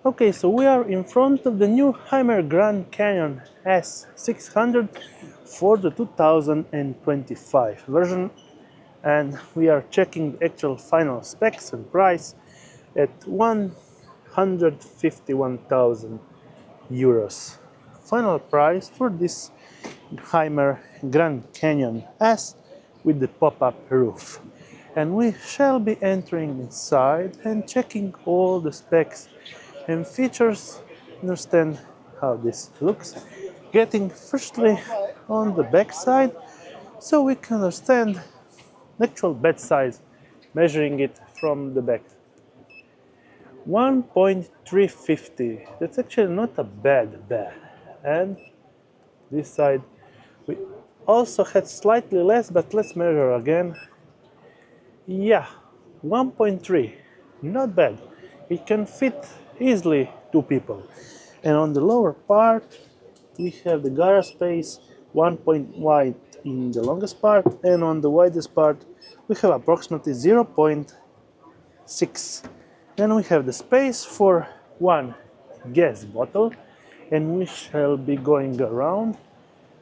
Okay, so we are in front of the new Hymer Grand Canyon S600 for the 2025 version, and we are checking the actual final specs and price at 151,000 euros. Final price for this Hymer Grand Canyon S with the pop-up roof. And we shall be entering inside and checking all the specs and features, understand how this looks, getting firstly on the back side so we can understand the actual bed size, measuring it from the back. 1.350, that's actually not a bad bed. And this side we also had slightly less, but let's measure again. Yeah, 1.3, not bad. It can fit easily two people. And on the lower part we have the garage space, 1 point wide in the longest part, and on the widest part we have approximately 0.6. Then we have the space for one gas bottle, and we shall be going around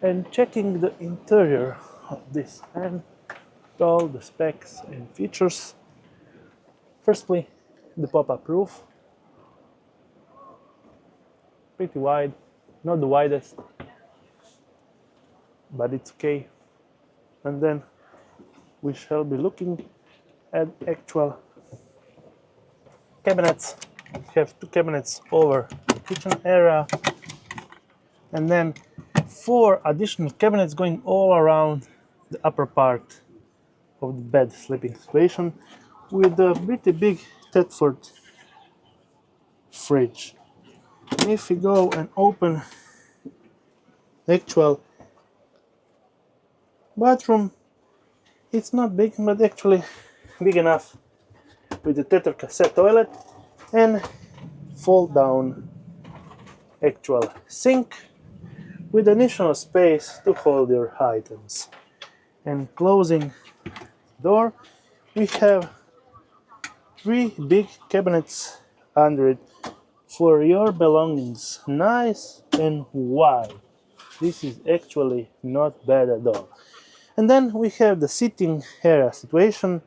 and checking the interior of this and all the specs and features. Firstly, the pop-up roof, pretty wide, not the widest, but it's okay. And then we shall be looking at actual cabinets. We have two cabinets over the kitchen area, and then 4 additional cabinets going all around the upper part of the bed sleeping situation, with a pretty big Thetford fridge. If we go and open the actual bathroom, it's not big, but actually big enough, with the tether cassette toilet and fold down actual sink with additional space to hold your items. And closing door, we have 3 big cabinets under it for your belongings, nice and wide. This is actually not bad at all. And then we have the sitting area situation,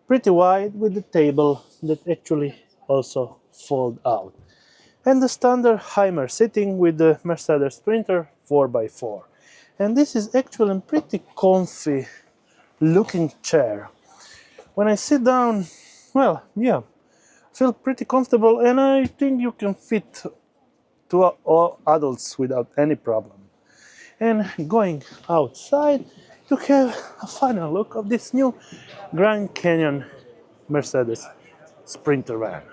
pretty wide, with the table that actually also fold out. And the standard Hymer sitting with the Mercedes Sprinter 4x4. And this is actually a pretty comfy looking chair. When I sit down, well, yeah, feel pretty comfortable, and I think you can fit to all adults without any problem. And going outside to have a final look of this new Grand Canyon Mercedes Sprinter van.